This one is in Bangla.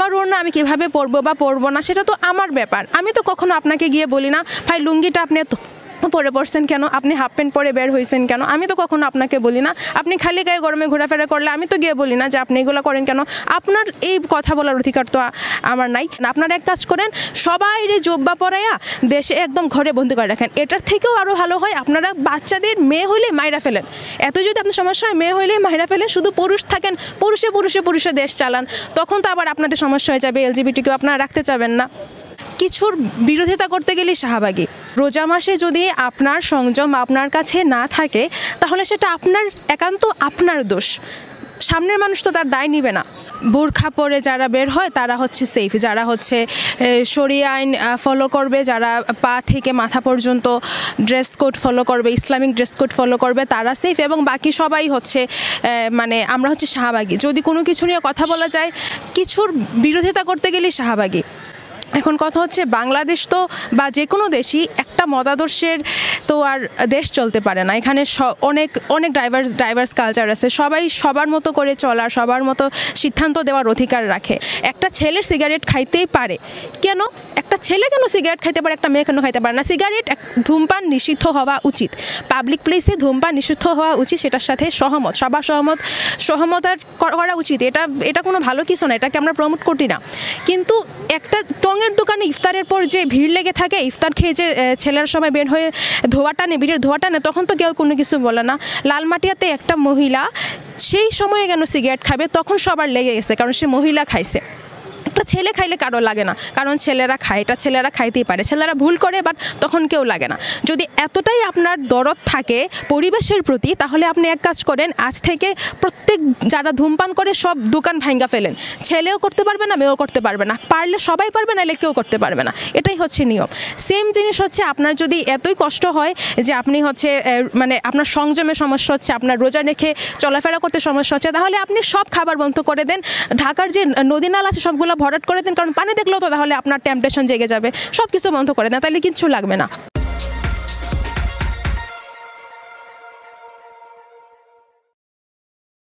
জুব্বার ওড়না আমি কিভাবে পরবো বা পরবো না সেটা তো আমার ব্যাপার। আমি তো কখনো আপনাকে গিয়ে বলি না ভাই লুঙ্গিটা আপনি পরে পড়ছেন কেন, আপনি হাফ প্যান্ট পরে বের হয়েছেন কেন। আমি তো কখনো আপনাকে বলি না। আপনি খালি গায়ে গরমে ঘোরাফেরা করলে আমি তো গিয়ে বলি না যে আপনি এগুলো করেন কেন। আপনার এই কথা বলার অধিকার তো আমার নাই। আপনারা এক কাজ করেন, সবাই জুব্বা পরাইয়া দেশে একদম ঘরে বন্দি করে রাখেন। এটার থেকেও আরও ভালো হয় আপনারা বাচ্চাদের মেয়ে হইলে মাইরা ফেলেন। এত যদি আপনার সমস্যা হয় মেয়ে হইলে মাইরা ফেলেন, শুধু পুরুষ থাকেন, পুরুষে দেশ চালান। তখন তো আবার আপনাদের সমস্যা হয়ে যাবে, এলজিবিটিকেও আপনারা রাখতে চাবেন না। কিছুর বিরোধিতা করতে গেলে শাহবাগী। রোজা মাসে যদি আপনার সংযম আপনার কাছে না থাকে তাহলে সেটা আপনার একান্ত আপনার দোষ, সামনের মানুষ তো তার দায় নিবে না। বোরখা পরে যারা বের হয় তারা হচ্ছে সেফ, যারা হচ্ছে শরিয়া আইন ফলো করবে, যারা পা থেকে মাথা পর্যন্ত ড্রেস কোড ফলো করবে, ইসলামিক ড্রেস কোড ফলো করবে তারা সেফ, এবং বাকি সবাই হচ্ছে মানে আমরা হচ্ছে শাহবাগী। যদি কোনো কিছু নিয়ে কথা বলা যায়, কিছুর বিরোধিতা করতে গেলেই শাহবাগী। এখন কথা হচ্ছে বাংলাদেশ তো বা যে কোনো দেশই একটা মতাদর্শের তো আর দেশ চলতে পারে না। এখানে অনেক অনেক ডাইভার্স কালচার আছে, সবাই সবার মতো করে চলার, সবার মতো সিদ্ধান্ত দেওয়ার অধিকার রাখে। একটা ছেলের সিগারেট খাইতেই পারে, কেন একটা ছেলে কেন সিগারেট খাইতে পারে, একটা মেয়ে কেন খাইতে পারে না? সিগারেট ধূমপান নিষিদ্ধ হওয়া উচিত, পাবলিক প্লেসে ধূমপান নিষিদ্ধ হওয়া উচিত, সেটার সাথে সহমত, সবার সহমত করা উচিত। এটা কোনো ভালো কিছু না, এটাকে আমরা প্রমোট করি না। কিন্তু একটা টঙের দোকানে ইফতারের পর যে ভিড় লেগে থাকে, ইফতার খেয়ে যে ছেলেরা সবাই বের হয়ে ভিড়ের ধোয়া টানে, তখন তো কেউ কোনো কিছু বলে না। লালমাটিয়াতে একটা মহিলা সেই সময়ে কেন সিগারেট খাবে, তখন সবার লেগে গেছে, কারণ সে মহিলা খাইছে। একটা ছেলে খাইলে কারো লাগে না, কারণ ছেলেরা খায়, এটা ছেলেরা খাইতেই পারে, ছেলেরা ভুল করে, বাট তখন কেউ লাগে না। যদি এতটাই আপনার দরদ থাকে পরিবেশের প্রতি, তাহলে আপনি এক কাজ করেন, আজ থেকে প্রত্যেক যারা ধূমপান করে সব দোকান ভাঙ্গা ফেলেন। ছেলেও করতে পারবে না, মেয়েও করতে পারবে না, পারলে সবাই পারবে, নাহলে কেউ করতে পারবে না। এটাই হচ্ছে নিয়ম। সেম জিনিস হচ্ছে আপনার যদি এতই কষ্ট হয় যে আপনি হচ্ছে মানে আপনার সংযমের সমস্যা হচ্ছে, আপনার রোজা রেখে চলাফেরা করতে সমস্যা হচ্ছে, তাহলে আপনি সব খাবার বন্ধ করে দেন। ঢাকার যে নদী নালা আছে সবগুলো ভরাট করে দেন, কারণ পানি দেখলেও তো তাহলে আপনার টেম্পটেশন জেগে যাবে। সব কিছু বন্ধ করে দেন, তাহলে কিচ্ছু লাগবে না।